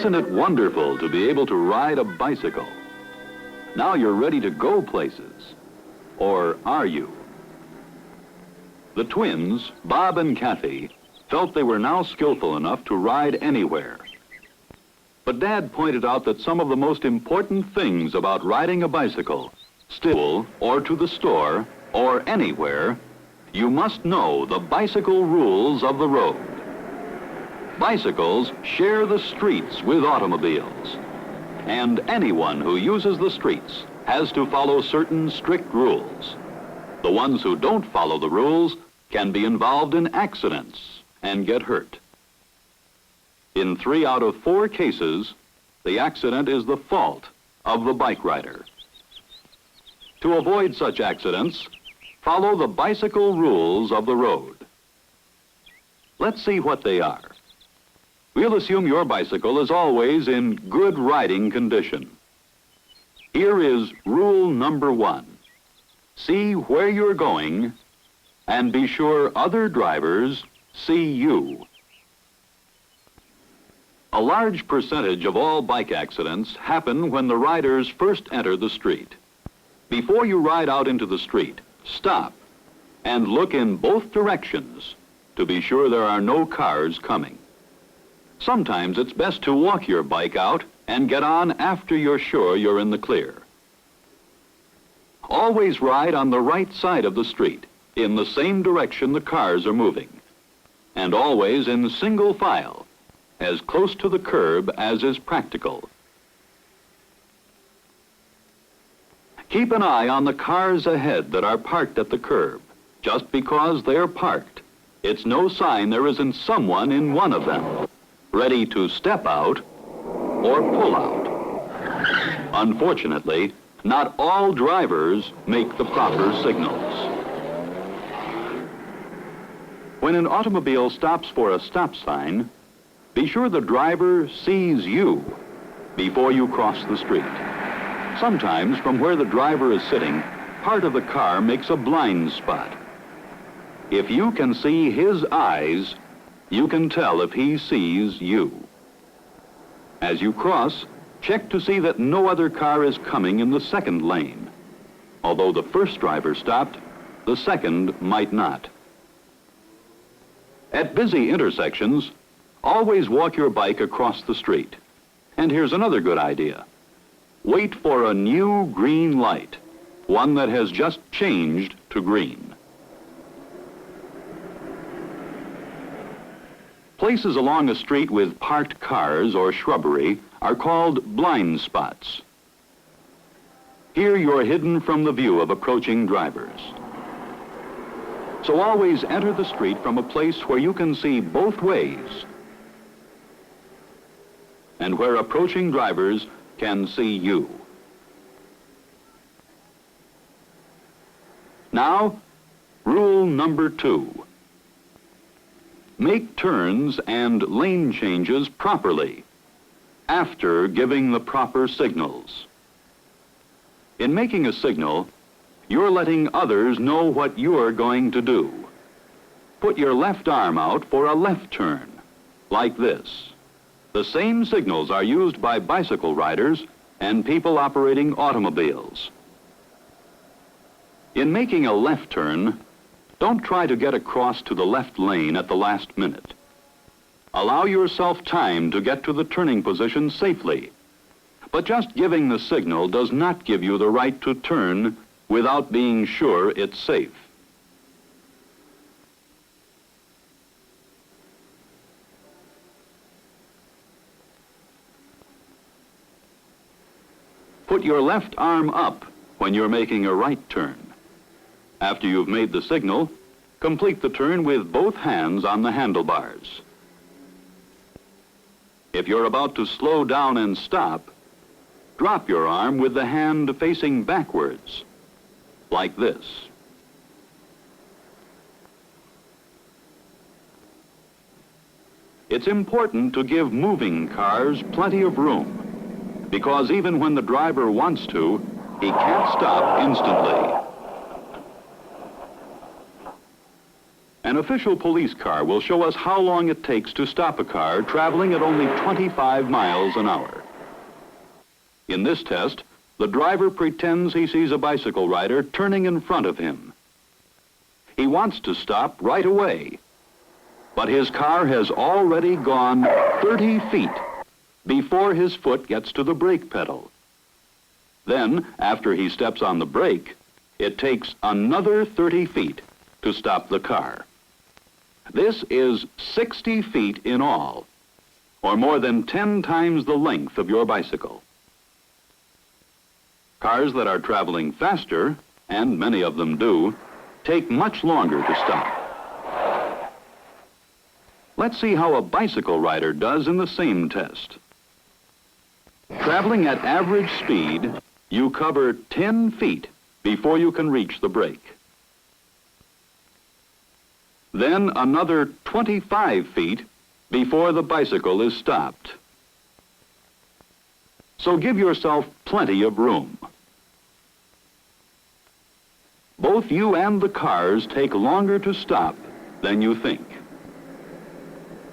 Isn't it wonderful to be able to ride a bicycle? Now you're ready to go places. Or are you? The twins, Bob and Kathy, felt they were now skillful enough to ride anywhere. But Dad pointed out that some of the most important things about riding a bicycle, still, or to the store, or anywhere, you must know the bicycle rules of the road. Bicycles share the streets with automobiles, and anyone who uses the streets has to follow certain strict rules. The ones who don't follow the rules can be involved in accidents and get hurt. In 3 out of 4 cases, the accident is the fault of the bike rider. To avoid such accidents, follow the bicycle rules of the road. Let's see what they are. We'll assume your bicycle is always in good riding condition. Here is rule number 1. See where you're going and be sure other drivers see you. A large percentage of all bike accidents happen when the riders first enter the street. Before you ride out into the street, stop and look in both directions to be sure there are no cars coming. Sometimes it's best to walk your bike out and get on after you're sure you're in the clear. Always ride on the right side of the street, in the same direction the cars are moving, and always in single file, as close to the curb as is practical. Keep an eye on the cars ahead that are parked at the curb. Just because they're parked, it's no sign there isn't someone in one of them, ready to step out or pull out. Unfortunately, not all drivers make the proper signals. When an automobile stops for a stop sign, be sure the driver sees you before you cross the street. Sometimes, from where the driver is sitting, part of the car makes a blind spot. If you can see his eyes, you can tell if he sees you. As you cross, check to see that no other car is coming in the second lane. Although the first driver stopped, the second might not. At busy intersections, always walk your bike across the street. And here's another good idea. Wait for a new green light, one that has just changed to green. Places along a street with parked cars or shrubbery are called blind spots. Here you're hidden from the view of approaching drivers. So always enter the street from a place where you can see both ways and where approaching drivers can see you. Now, rule number 2. Make turns and lane changes properly after giving the proper signals. In making a signal, you're letting others know what you're going to do. Put your left arm out for a left turn, like this. The same signals are used by bicycle riders and people operating automobiles. In making a left turn, don't try to get across to the left lane at the last minute. Allow yourself time to get to the turning position safely. But just giving the signal does not give you the right to turn without being sure it's safe. Put your left arm up when you're making a right turn. After you've made the signal, complete the turn with both hands on the handlebars. If you're about to slow down and stop, drop your arm with the hand facing backwards, like this. It's important to give moving cars plenty of room, because even when the driver wants to, he can't stop instantly. An An official police car will show us how long it takes to stop a car traveling at only 25 miles an hour. In this test, the driver pretends he sees a bicycle rider turning in front of him. He wants to stop right away, but his car has already gone 30 feet before his foot gets to the brake pedal. Then, after he steps on the brake, it takes another 30 feet to stop the car. This is 60 feet in all, or more than 10 times the length of your bicycle. Cars that are traveling faster, and many of them do, take much longer to stop. Let's see how a bicycle rider does in the same test. Traveling at average speed, you cover 10 feet before you can reach the brake. Then another 25 feet before the bicycle is stopped. So give yourself plenty of room. Both you and the cars take longer to stop than you think.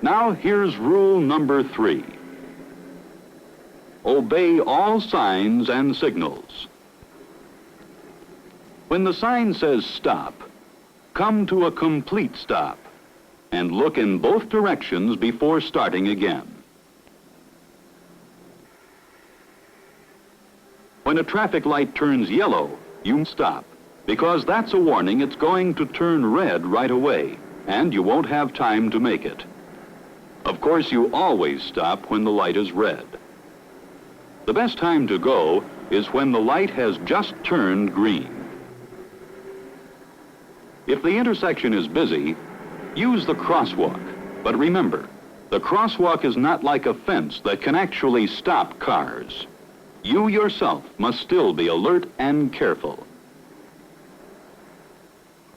Now here's rule number 3. Obey all signs and signals. When the sign says stop, come to a complete stop and look in both directions before starting again. When a traffic light turns yellow, you stop, because that's a warning it's going to turn red right away, and you won't have time to make it. Of course, you always stop when the light is red. The best time to go is when the light has just turned green. If the intersection is busy, use the crosswalk. But remember, the crosswalk is not like a fence that can actually stop cars. You yourself must still be alert and careful.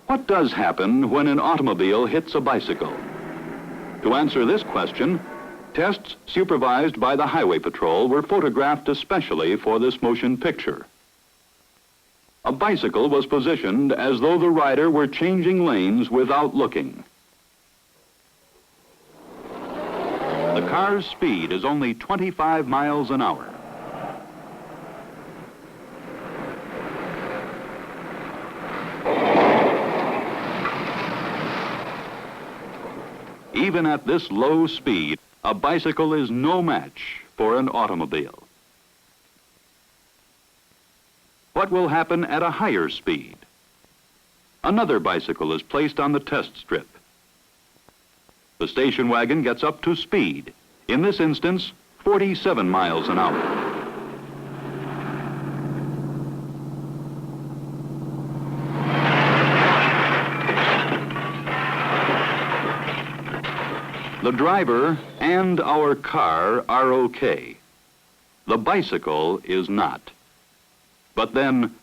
What does happen when an automobile hits a bicycle? To answer this question, tests supervised by the Highway Patrol were photographed especially for this motion picture. A bicycle was positioned as though the rider were changing lanes without looking. The car's speed is only 25 miles an hour. Even at this low speed, a bicycle is no match for an automobile. What will happen at a higher speed? Another bicycle is placed on the test strip. The station wagon gets up to speed, in this instance, 47 miles an hour. The driver and our car are okay. The bicycle is not. But then,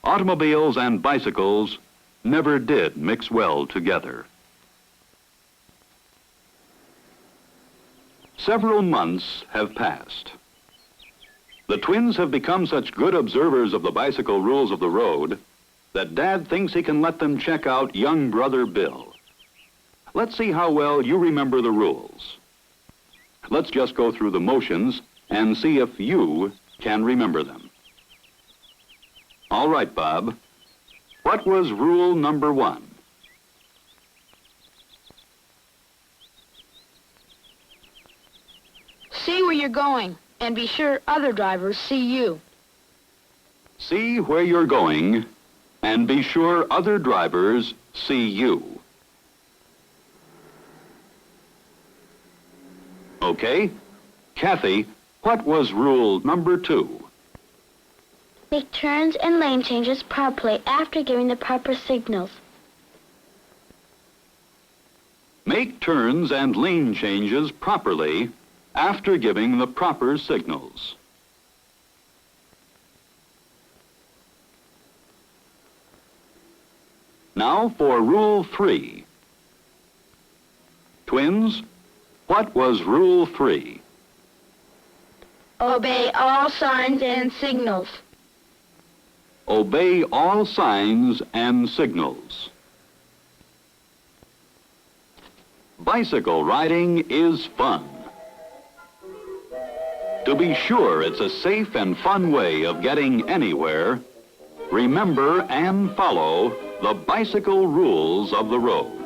automobiles and bicycles never did mix well together. Several months have passed. The twins have become such good observers of the bicycle rules of the road that Dad thinks he can let them check out young brother Bill. Let's see how well you remember the rules. Let's just go through the motions and see if you can remember them. All right, Bob. What was rule number 1? See where you're going, and be sure other drivers see you. See where you're going, and be sure other drivers see you. Okay. Kathy, what was rule number 2? Make turns and lane changes properly after giving the proper signals. Make turns and lane changes properly after giving the proper signals. Now for rule 3. Twins, what was rule 3? Obey all signs and signals. Obey all signs and signals. bicycle riding is fun. To be sure it's a safe and fun way of getting anywhere, remember and follow the bicycle rules of the road.